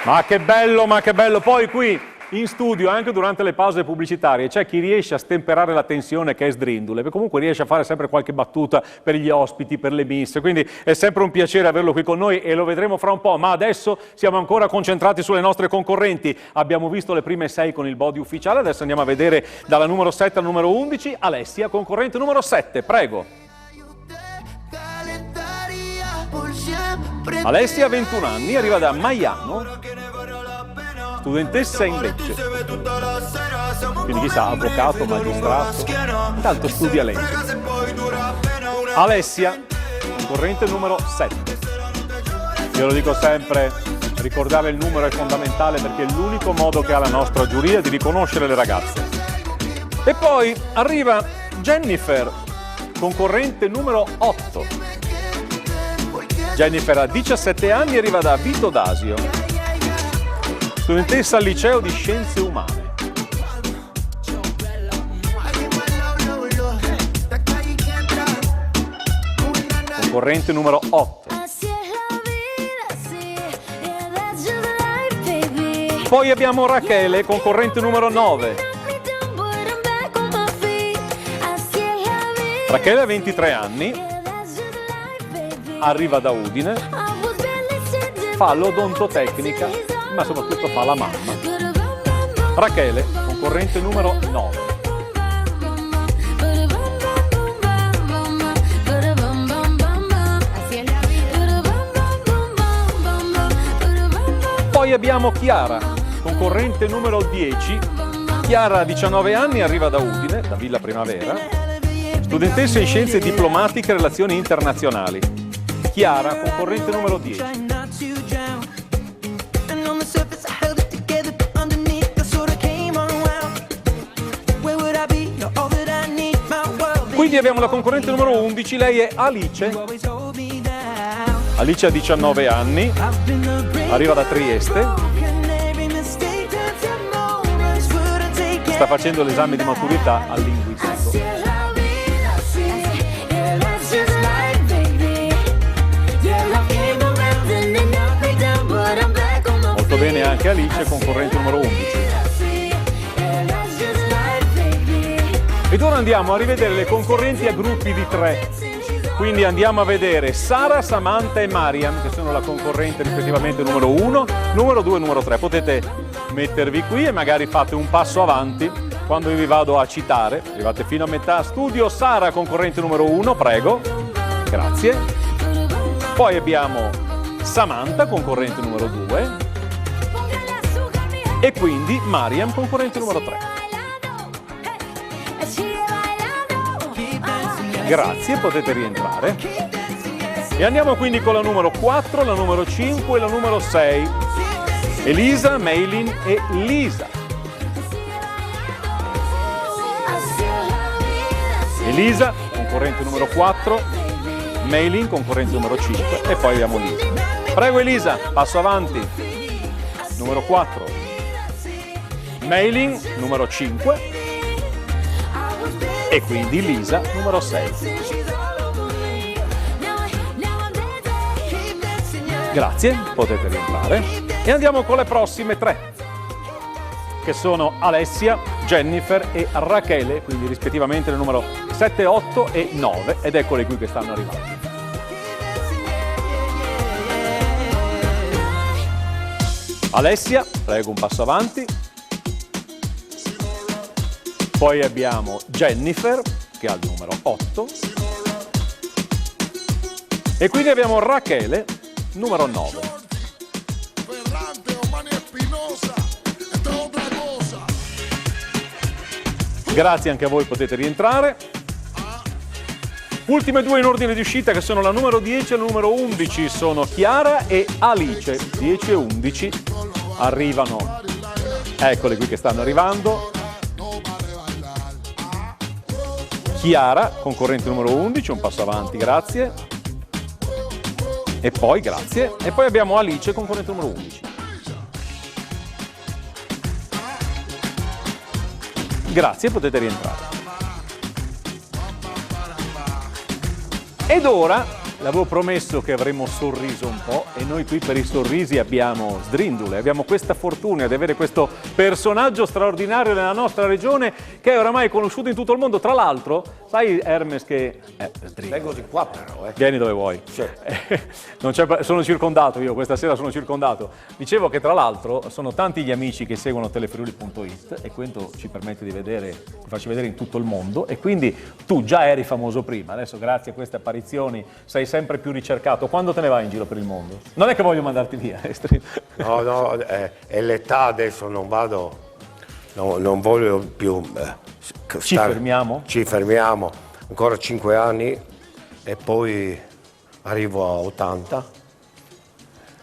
Ma che bello, ma che bello. Poi qui in studio, anche durante le pause pubblicitarie, c'è chi riesce a stemperare la tensione che è sdrindule, perché comunque riesce a fare sempre qualche battuta per gli ospiti, per le miss, quindi è sempre un piacere averlo qui con noi e lo vedremo fra un po', ma adesso siamo ancora concentrati sulle nostre concorrenti. Abbiamo visto le prime 6 con il body ufficiale, adesso andiamo a vedere dalla numero 7 al numero 11, Alessia, concorrente numero 7, prego. Alessia, 21 anni, arriva da Maiano, studentessa in Lecce, quindi chissà, avvocato, magistrato, intanto studia Lecce. Alessia, concorrente numero 7. Io lo dico sempre, ricordare il numero è fondamentale perché è l'unico modo che ha la nostra giuria di riconoscere le ragazze. E poi arriva Jennifer, concorrente numero 8. Jennifer ha 17 anni e arriva da Vito d'Asio, studentessa al liceo di Scienze Umane. Concorrente numero 8. Poi abbiamo Rachele, concorrente numero 9. Rachele ha 23 anni, arriva da Udine, fa l'odontotecnica, ma soprattutto fa la mamma. Rachele, concorrente numero 9. Poi abbiamo Chiara, concorrente numero 10. Chiara ha 19 anni, arriva da Udine, da Villa Primavera, studentessa in Scienze Diplomatiche e Relazioni Internazionali. Chiara, concorrente numero 10. Quindi abbiamo la concorrente numero 11, lei è Alice. Alice ha 19 anni, arriva da Trieste, sta facendo l'esame di maturità al linguistico. Molto bene anche Alice, concorrente numero 11. Ed ora andiamo a rivedere le concorrenti a gruppi di 3. Quindi andiamo a vedere Sara, Samantha e Mariam, che sono la concorrente rispettivamente numero 1, numero 2 e numero 3. Potete mettervi qui e magari fate un passo avanti quando io vi vado a citare. Arrivate fino a metà. Studio Sara, concorrente numero 1, prego. Grazie. Poi abbiamo Samantha, concorrente numero 2. E quindi Mariam, concorrente numero 3. Grazie, potete rientrare. E andiamo quindi con la numero 4, la numero 5 e la numero 6. Elisa, Maylin e Lisa. Elisa, concorrente numero 4, Maylin, concorrente numero 5 e poi abbiamo Lisa. Prego Elisa, passo avanti. Numero 4. Maylin, numero 5. E quindi Lisa, numero 6. Grazie, potete rientrare. E andiamo con le prossime 3, che sono Alessia, Jennifer e Rachele, quindi rispettivamente le numero 7, 8 e 9. Ed eccole qui che stanno arrivando. Alessia, prego un passo avanti. Poi abbiamo Jennifer, che ha il numero 8. E quindi abbiamo Rachele, numero 9. Grazie anche a voi, potete rientrare. Ultime 2 in ordine di uscita, che sono la numero 10 e la numero 11, sono Chiara e Alice. 10 e 11 arrivano. Eccole qui che stanno arrivando. Chiara, concorrente numero 11, un passo avanti, grazie. E poi, grazie. E poi abbiamo Alice, concorrente numero 11. Grazie, potete rientrare. Ed ora L'avevo promesso che avremmo sorriso un po' e noi qui per i sorrisi abbiamo Sdrindule, abbiamo questa fortuna di avere questo personaggio straordinario nella nostra regione che è oramai conosciuto in tutto il mondo. Tra l'altro, sai Hermes che... Vengo di qua però, Vieni dove vuoi. Sì. Sono circondato io, questa sera sono circondato. Dicevo che tra l'altro sono tanti gli amici che seguono telefriuli.it e questo ci permette di farci vedere in tutto il mondo e quindi tu già eri famoso prima, adesso grazie a queste apparizioni sei sempre più ricercato. Quando te ne vai in giro per il mondo? Non è che voglio mandarti via. No, è l'età adesso, non vado, non voglio più Ci fermiamo? Ci fermiamo, ancora 5 anni e poi arrivo a 80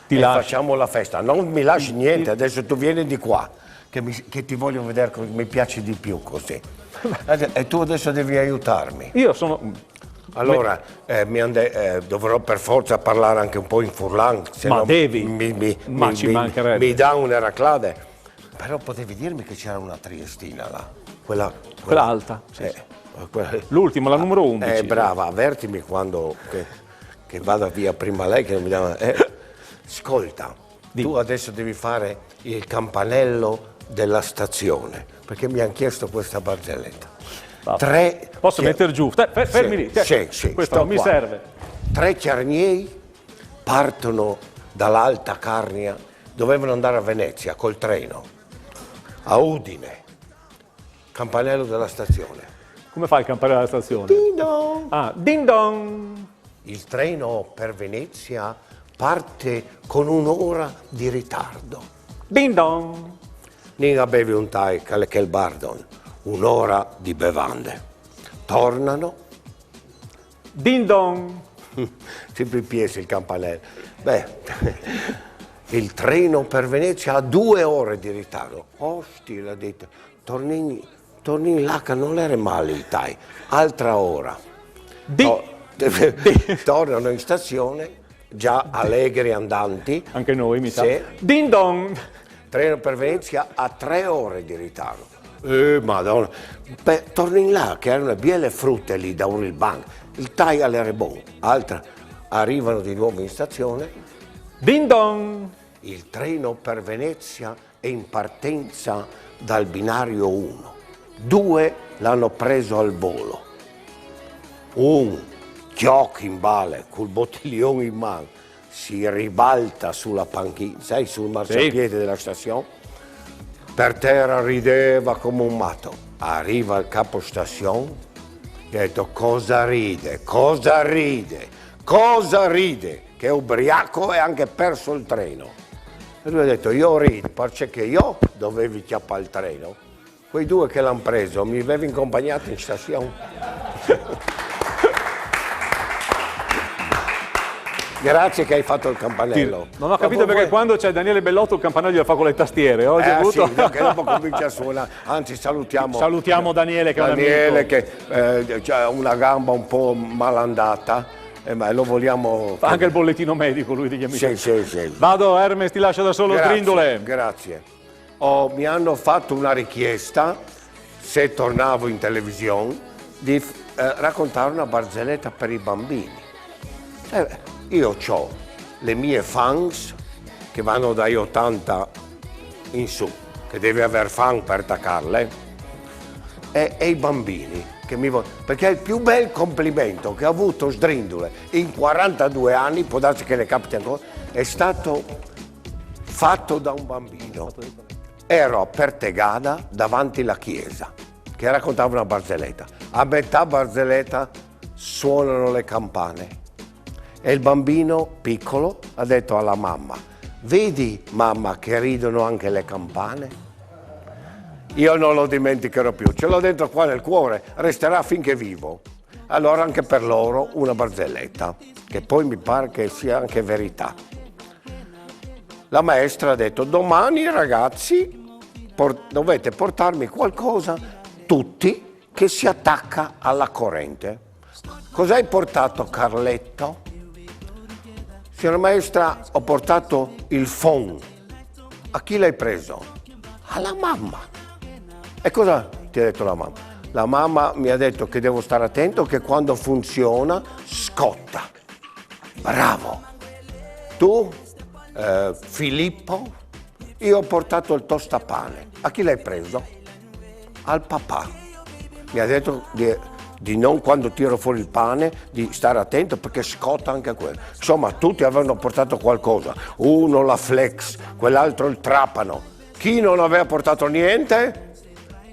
e facciamo la festa. Non mi lasci niente, adesso tu vieni di qua, che ti voglio vedere, mi piace di più così. E tu adesso devi aiutarmi. Io sono... Allora, dovrò per forza parlare anche un po' in furlan, se no devi, ci mancherebbe. Mi dà un'eraclade. Però potevi dirmi che c'era una triestina là, quella alta. Sì. L'ultima, la numero 11. Brava, avvertimi quando che vada via prima lei, che non mi dà... Ascolta, tu adesso devi fare il campanello della stazione, perché mi hanno chiesto questa barzelletta. Posso mettere giù? Fermi lì. Sì, questo non mi serve. 3 chiarnieri partono dall'Alta Carnia, dovevano andare a Venezia col treno, a Udine, campanello della stazione. Come fa il campanello della stazione? Ding dong! Ah, ding dong! Il treno per Venezia parte con 1 ora di ritardo. Ding dong! Ninga bevi un tai, che il bardon. 1 ora di bevande. Tornano. Ding dong! Sempre in piedi il campanello. Il treno per Venezia ha 2 ore di ritardo. Osti, l'ha detto. Torni in là che non era male il tai. Altra ora. Tornano in stazione, già allegri andanti. Anche noi, mi sa. Ding dong! Treno per Venezia ha 3 ore di ritardo. Madonna, torni in là che erano biele frutte lì da un banco, il tai alle bon, altra, arrivano di nuovo in stazione. Ding dong! Il treno per Venezia è in partenza dal binario 1. 2 l'hanno preso al volo. 1, chiocco in bale, col bottiglione in mano, si ribalta sulla panchina, sai, sul marciapiede della stazione. Per terra rideva come un matto. Arriva al capo stazione e ha detto: cosa ride, cosa ride, cosa ride, che è ubriaco e ha anche perso il treno. E lui ha detto: io rido, perché io dovevi chiappare il treno. Quei 2 che l'hanno preso mi avevi accompagnato in stazione. Grazie che hai fatto il campanello. Non ho capito perché quando c'è Daniele Bellotto il campanello glielo fa con le tastiere. Oggi sì, che dopo comincia a suonare. Anzi, salutiamo Daniele che è un amico. Daniele che ha una gamba un po' malandata. Ma lo vogliamo... Fa anche il bollettino medico lui degli amici. Sì. Sdrindule. Hermes, ti lascio da solo. Sdrindule. Grazie. Mi hanno fatto una richiesta, se tornavo in televisione, di raccontare una barzelletta per i bambini. Io ho le mie fans che vanno dai 80 in su, che devi aver fan per attaccarle, e i bambini che mi vogliono. Perché il più bel complimento che ha avuto Sdrindule in 42 anni, può darsi che ne capiti ancora, è stato fatto da un bambino. Ero a Pertegada davanti alla chiesa, che raccontava una barzelletta. A metà barzelletta suonano le campane. E il bambino piccolo ha detto alla mamma: vedi mamma che ridono anche le campane? Io non lo dimenticherò più, ce l'ho dentro qua nel cuore, resterà finché vivo. Allora anche per loro una barzelletta, che poi mi pare che sia anche verità. La maestra ha detto: domani ragazzi dovete portarmi qualcosa, tutti, che si attacca alla corrente. Cos'hai portato, Carletto? Signora maestra, ho portato il phon. A chi l'hai preso? Alla mamma. E cosa ti ha detto la mamma? La mamma mi ha detto che devo stare attento, che quando funziona scotta. Bravo! Tu, Filippo, io ho portato il tostapane. A chi l'hai preso? Al papà. Mi ha detto di non, quando tiro fuori il pane, di stare attento perché scotta anche quello. Insomma, tutti avevano portato qualcosa. Uno la Flex, quell'altro il Trapano. Chi non aveva portato niente?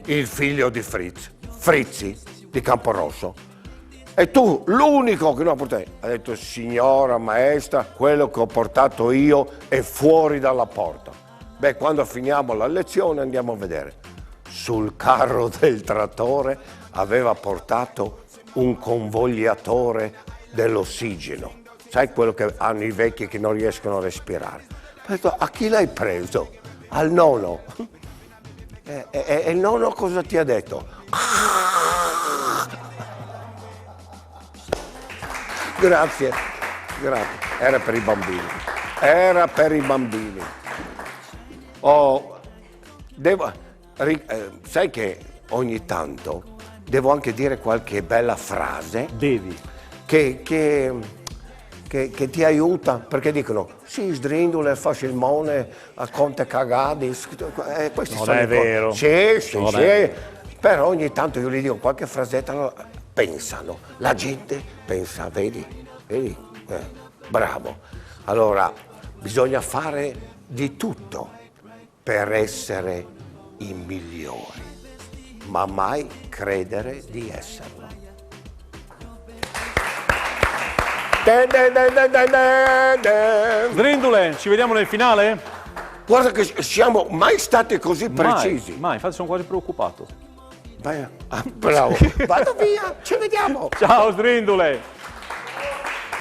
Il figlio di Frizzi di Camporosso. E tu, l'unico che non ha portato, ha detto: signora maestra, quello che ho portato io è fuori dalla porta. Beh, quando finiamo la lezione andiamo a vedere. Sul carro del trattore aveva portato un convogliatore dell'ossigeno. Sai quello che hanno i vecchi che non riescono a respirare? Ho detto: a chi l'hai preso? Al nonno. E il nonno cosa ti ha detto? Grazie, grazie. Era per i bambini. Era per i bambini. Sai che ogni tanto devo anche dire qualche bella frase. Devi. Che ti aiuta, perché dicono: sì, sdrindule, fa scilmone, a conte cagadis. Questi Non sono è vero. Sì, Non sì. è. Però ogni tanto io gli dico qualche frasetta, allora pensano. La gente pensa, vedi? Bravo. Allora, bisogna fare di tutto per essere i migliori, ma mai credere di esserlo. Sdrindule, ci vediamo nel finale? Guarda che siamo mai stati così precisi. Mai, infatti sono quasi preoccupato. Bravo, vado via, ci vediamo. Ciao Sdrindule!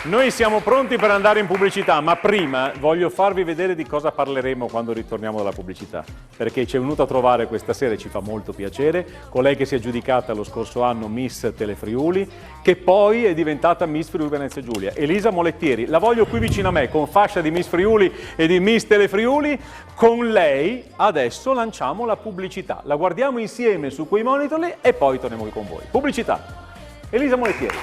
Noi siamo pronti per andare in pubblicità, ma prima voglio farvi vedere di cosa parleremo quando ritorniamo dalla pubblicità, perché ci è venuta a trovare questa sera e ci fa molto piacere, colei che si è aggiudicata lo scorso anno Miss Telefriuli, che poi è diventata Miss Friuli Venezia Giulia, Elisa Molettieri. La voglio qui vicino a me, con fascia di Miss Friuli e di Miss Telefriuli. Con lei adesso lanciamo la pubblicità, la guardiamo insieme su quei monitor e poi torniamo qui con voi. Pubblicità. Elisa Molettieri.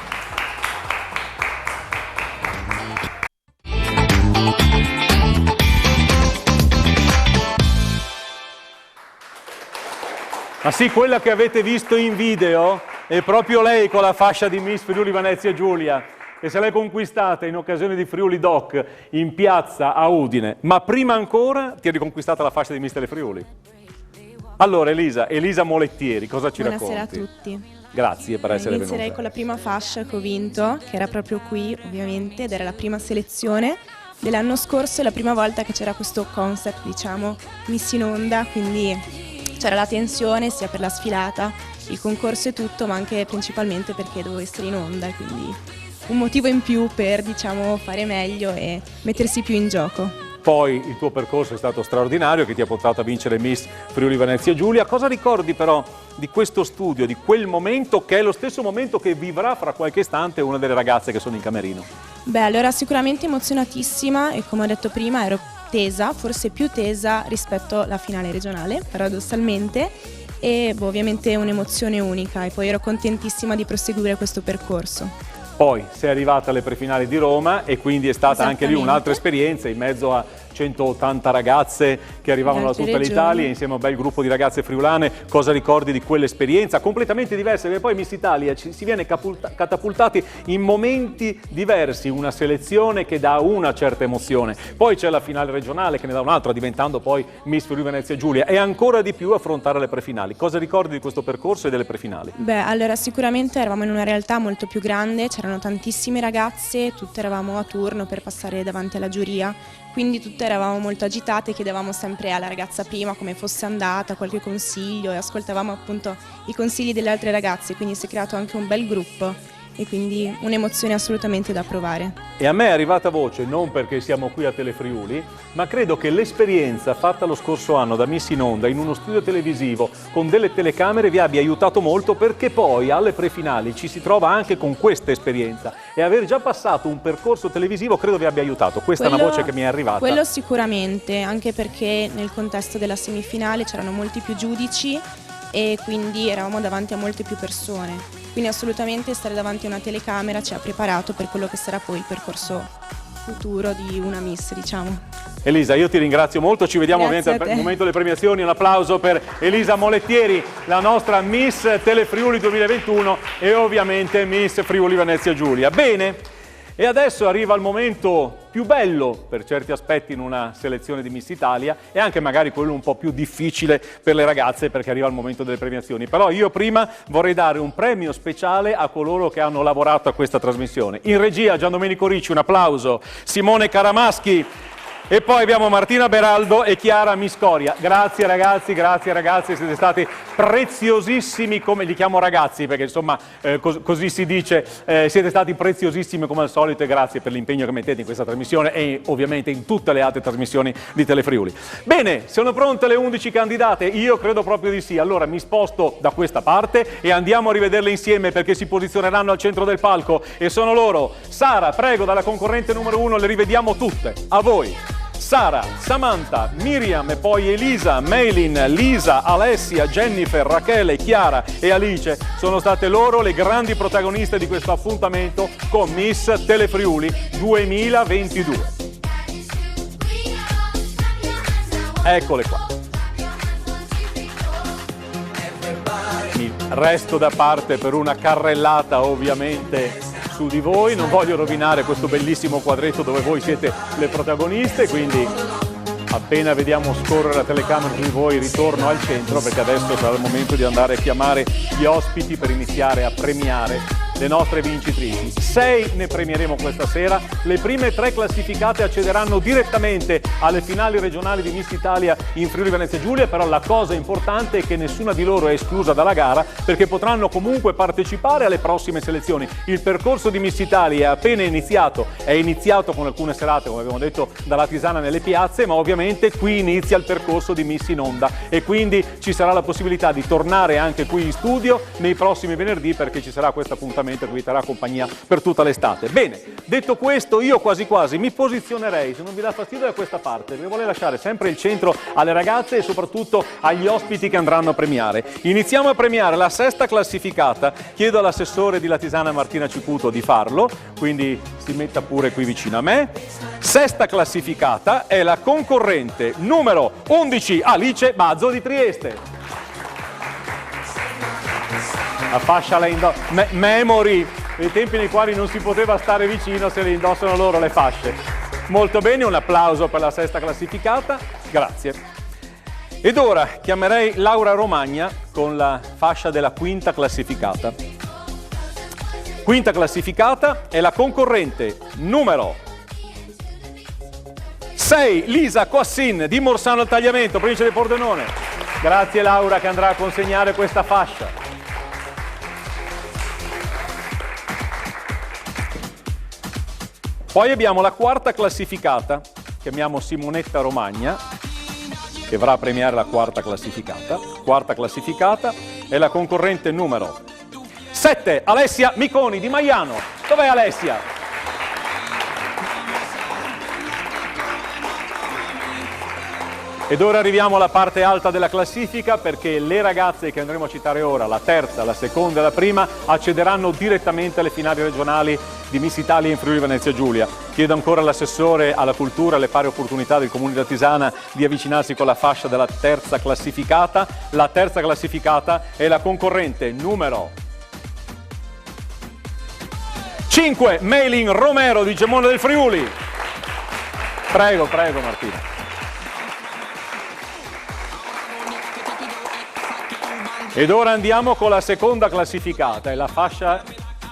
Ma sì, quella che avete visto in video è proprio lei con la fascia di Miss Friuli Venezia Giulia, e se l'è conquistata in occasione di Friuli Doc in piazza a Udine, ma prima ancora ti è riconquistata la fascia di Miss Telefriuli. Allora Elisa Molettieri, cosa ci racconti? Buonasera a tutti. Grazie per essere venuta. Inizierei con la prima fascia che ho vinto, che era proprio qui ovviamente, ed era la prima selezione dell'anno scorso, è la prima volta che c'era questo concept, diciamo, Miss in Onda, quindi c'era la tensione sia per la sfilata, il concorso e tutto, ma anche principalmente perché dovevo essere in onda, quindi un motivo in più per, diciamo, fare meglio e mettersi più in gioco. Poi il tuo percorso è stato straordinario, che ti ha portato a vincere Miss Friuli Venezia Giulia. Cosa ricordi però di questo studio, di quel momento che è lo stesso momento che vivrà fra qualche istante una delle ragazze che sono in camerino? Beh, allora sicuramente emozionatissima e, come ho detto prima, ero tesa, forse più tesa rispetto alla finale regionale, paradossalmente, e ovviamente un'emozione unica, e poi ero contentissima di proseguire questo percorso. Poi sei arrivata alle prefinali di Roma e quindi è stata anche lì un'altra esperienza in mezzo a 180 ragazze che arrivavano da tutta l'Italia insieme a un bel gruppo di ragazze friulane. Cosa ricordi di quell'esperienza? Completamente diversa, perché poi Miss Italia si viene catapultati in momenti diversi, una selezione che dà una certa emozione, poi c'è la finale regionale che ne dà un'altra, diventando poi Miss Friuli Venezia Giulia, e ancora di più affrontare le prefinali. Cosa ricordi di questo percorso e delle prefinali? Beh, allora sicuramente eravamo in una realtà molto più grande, c'erano tantissime ragazze, tutte eravamo a turno per passare davanti alla giuria, quindi tutte eravamo molto agitate, chiedevamo sempre alla ragazza prima come fosse andata, qualche consiglio, e ascoltavamo appunto i consigli delle altre ragazze, quindi si è creato anche un bel gruppo e quindi un'emozione assolutamente da provare. E a me è arrivata voce, non perché siamo qui a Telefriuli, ma credo che l'esperienza fatta lo scorso anno da Miss in Onda in uno studio televisivo con delle telecamere vi abbia aiutato molto, perché poi alle prefinali ci si trova anche con questa esperienza, e aver già passato un percorso televisivo credo vi abbia aiutato. Questa è una voce che mi è arrivata. Quello sicuramente, anche perché nel contesto della semifinale c'erano molti più giudici e quindi eravamo davanti a molte più persone. quindi assolutamente stare davanti a una telecamera ci ha preparato per quello che sarà poi il percorso futuro di una Miss, diciamo. Elisa, io ti ringrazio molto, ci vediamo Grazie ovviamente a al te. momento delle premiazioni. Un applauso per Elisa Molettieri, la nostra Miss Telefriuli 2021 e ovviamente Miss Friuli Venezia Giulia. Bene, e adesso arriva il momento più bello per certi aspetti in una selezione di Miss Italia e anche magari quello un po' più difficile per le ragazze, perché arriva il momento delle premiazioni. Però io prima vorrei dare un premio speciale a coloro che hanno lavorato a questa trasmissione. In regia Gian Domenico Ricci, un applauso, Simone Caramaschi, e poi abbiamo Martina Beraldo e Chiara Miscoria. Grazie ragazzi, siete stati preziosissimi, come li chiamo ragazzi perché insomma così si dice, siete stati preziosissimi come al solito e grazie per l'impegno che mettete in questa trasmissione e ovviamente in tutte le altre trasmissioni di Telefriuli. Bene, sono pronte le 11 candidate? Io credo proprio di sì, allora mi sposto da questa parte e andiamo a rivederle insieme perché si posizioneranno al centro del palco e sono loro. Sara, prego, dalla concorrente numero 1, le rivediamo tutte, a voi. Sara, Samantha, Miriam e poi Elisa, Maylin, Lisa, Alessia, Jennifer, Rachele, Chiara e Alice sono state loro le grandi protagoniste di questo appuntamento con Miss Telefriuli 2022. Eccole qua. Mi resto da parte per una carrellata ovviamente su di voi, non voglio rovinare questo bellissimo quadretto dove voi siete le protagoniste, quindi appena vediamo scorrere la telecamera su di voi ritorno al centro perché adesso sarà il momento di andare a chiamare gli ospiti per iniziare a premiare le nostre vincitrici. 6 ne premieremo questa sera, le prime 3 classificate accederanno direttamente alle finali regionali di Miss Italia in Friuli Venezia Giulia, però la cosa importante è che nessuna di loro è esclusa dalla gara perché potranno comunque partecipare alle prossime selezioni. Il percorso di Miss Italia è appena iniziato, è iniziato con alcune serate, come abbiamo detto, dalla Tisana nelle piazze, ma ovviamente qui inizia il percorso di Miss in Onda e quindi ci sarà la possibilità di tornare anche qui in studio nei prossimi venerdì perché ci sarà questo appuntamento che vi terrà compagnia per tutta l'estate. Bene, detto questo io quasi quasi mi posizionerei, se non vi dà fastidio, da questa parte, perché vorrei lasciare sempre il centro alle ragazze e soprattutto agli ospiti che andranno a premiare. Iniziamo a premiare la 6ª classificata, chiedo all'assessore di Latisana Martina Cicuto di farlo, quindi si metta pure qui vicino a me. 6ª classificata è la concorrente numero 11 Alice Bazzo di Trieste. La fascia la indossa, memory, dei tempi nei quali non si poteva stare vicino, se le indossano loro le fasce. Molto bene, un applauso per la 6ª classificata, grazie. Ed ora chiamerei Laura Romagna con la fascia della 5ª classificata. 5ª classificata è la concorrente numero 6, Lisa Coassin di Morsano al Tagliamento, provincia di Pordenone. Grazie Laura che andrà a consegnare questa fascia. Poi abbiamo la 4ª classificata, chiamiamo Simonetta Romagna, che verrà a premiare la 4ª classificata. 4ª classificata è la concorrente numero 7, Alessia Miconi di Maiano. Dov'è Alessia? Ed ora arriviamo alla parte alta della classifica perché le ragazze che andremo a citare ora, la 3ª, la 2ª e la 1ª, accederanno direttamente alle finali regionali di Miss Italia in Friuli Venezia Giulia. Chiedo ancora all'assessore alla cultura e alle pari opportunità del Comune di Latisana di avvicinarsi con la fascia della 3ª classificata. La 3ª classificata è la concorrente numero 5, Maylin Romero di Gemona del Friuli. Prego, prego Martina. Ed ora andiamo con la 2ª classificata e la fascia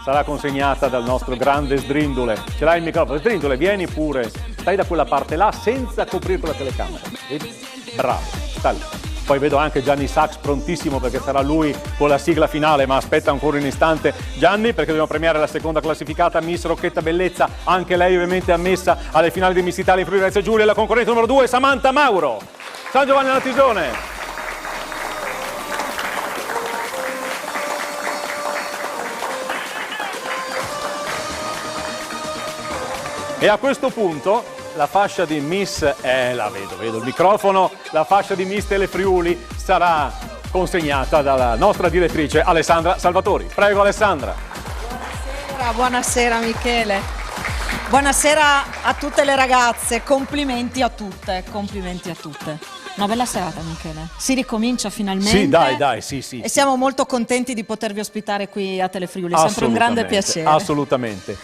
sarà consegnata dal nostro grande Sdrindule. Ce l'hai il microfono? Sdrindule, vieni pure, stai da quella parte là senza coprire con la telecamera. Bravo, sta lì. Poi vedo anche Gianni Sachs prontissimo perché sarà lui con la sigla finale, ma aspetta ancora un istante Gianni perché dobbiamo premiare la 2ª classificata, Miss Rocchetta Bellezza, anche lei ovviamente ammessa alle finali di Miss Italia in Friuli Venezia Giulia, la concorrente numero 2 Samantha Mauro, San Giovanni alla Tisone. E a questo punto la fascia di Miss, la vedo il microfono, la fascia di Miss Telefriuli sarà consegnata dalla nostra direttrice Alessandra Salvatori. Prego Alessandra. Buonasera Michele. Buonasera a tutte le ragazze, complimenti a tutte, complimenti a tutte. Una bella serata Michele, si ricomincia finalmente. Sì, dai, sì. E siamo molto contenti di potervi ospitare qui a Telefriuli, è sempre un grande piacere. Assolutamente.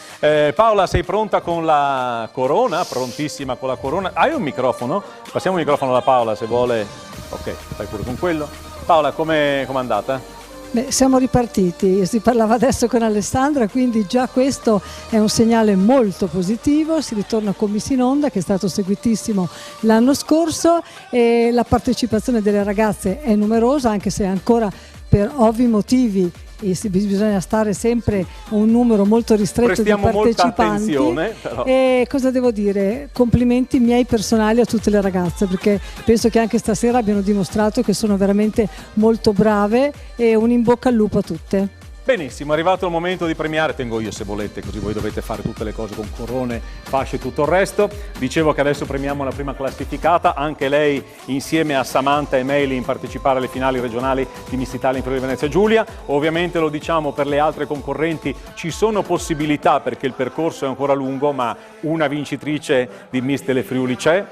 Paola, sei pronta con la corona? Prontissima con la corona? Hai un microfono? Passiamo il microfono alla Paola se vuole. Ok, fai pure con quello. Paola, com'è andata? Beh, siamo ripartiti, si parlava adesso con Alessandra, quindi già questo è un segnale molto positivo, si ritorna con Miss in Onda che è stato seguitissimo l'anno scorso e la partecipazione delle ragazze è numerosa, anche se ancora per ovvi motivi bisogna stare sempre a un numero molto ristretto Prestiamo di partecipanti. molta attenzione, però. E cosa devo dire? Complimenti miei personali a tutte le ragazze, perché penso che anche stasera abbiano dimostrato che sono veramente molto brave, e un in bocca al lupo a tutte. Benissimo, è arrivato il momento di premiare, tengo io se volete, così voi dovete fare tutte le cose con corone, fasce e tutto il resto. Dicevo che adesso premiamo la prima classificata, anche lei insieme a Samantha e Meili in partecipare alle finali regionali di Miss Italia in Friuli Venezia Giulia. Ovviamente lo diciamo per le altre concorrenti, ci sono possibilità perché il percorso è ancora lungo, ma una vincitrice di Miss Telefriuli c'è.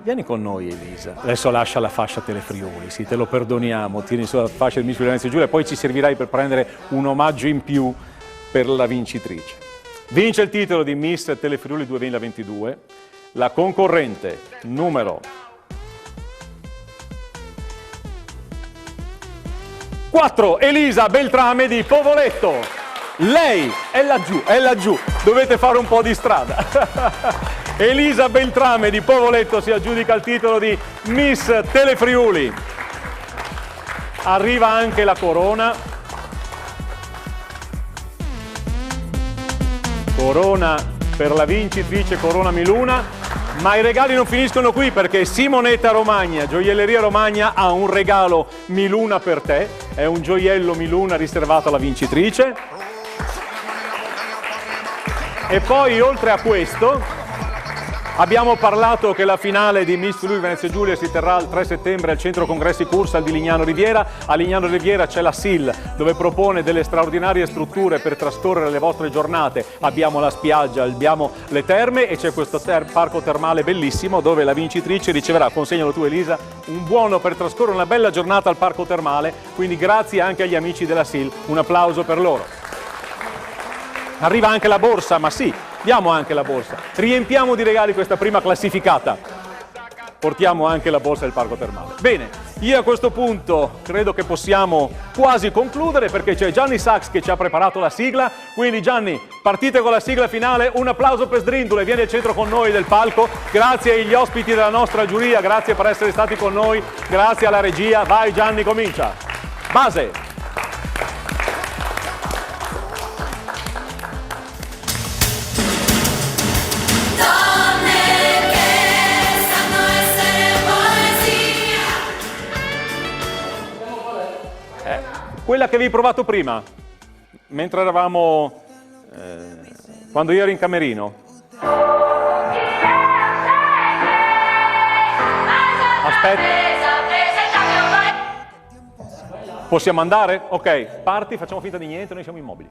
Vieni con noi Elisa, adesso lascia la fascia Telefriuli, sì, te lo perdoniamo, tieni sulla fascia di Miss Venezia Giulia e poi ci servirai per prendere un omaggio in più per la vincitrice. Vince il titolo di Miss Telefriuli 2022 la concorrente numero 4, Elisa Beltrame di Povoletto. Lei è laggiù, dovete fare un po' di strada. Elisa Beltrame di Povoletto si aggiudica il titolo di Miss Telefriuli. Arriva anche la corona. Corona per la vincitrice, corona Miluna. Ma i regali non finiscono qui perché Simonetta Romagna, Gioielleria Romagna, ha un regalo Miluna per te. È un gioiello Miluna riservato alla vincitrice. E poi oltre a questo abbiamo parlato che la finale di Miss Friuli Venezia Giulia si terrà il 3 settembre al Centro Congressi Cursal di Lignano Riviera. A Lignano Riviera c'è la SIL dove propone delle straordinarie strutture per trascorrere le vostre giornate. Abbiamo la spiaggia, abbiamo le terme e c'è questo parco termale bellissimo dove la vincitrice riceverà, consegnalo tu Elisa, un buono per trascorrere una bella giornata al parco termale. Quindi grazie anche agli amici della SIL, un applauso per loro. Arriva anche la borsa, ma sì, diamo anche la borsa. Riempiamo di regali questa prima classificata. Portiamo anche la borsa del parco termale. Bene, io a questo punto credo che possiamo quasi concludere perché c'è Gianni Sachs che ci ha preparato la sigla. Quindi Gianni, partite con la sigla finale. Un applauso per Sdrindule, vieni al centro con noi del palco. Grazie agli ospiti della nostra giuria, grazie per essere stati con noi. Grazie alla regia. Vai Gianni, comincia. Base. Quella che avevi provato prima, mentre eravamo, quando io ero in camerino. Aspetta. Possiamo andare? Ok, parti, facciamo finta di niente, noi siamo immobili.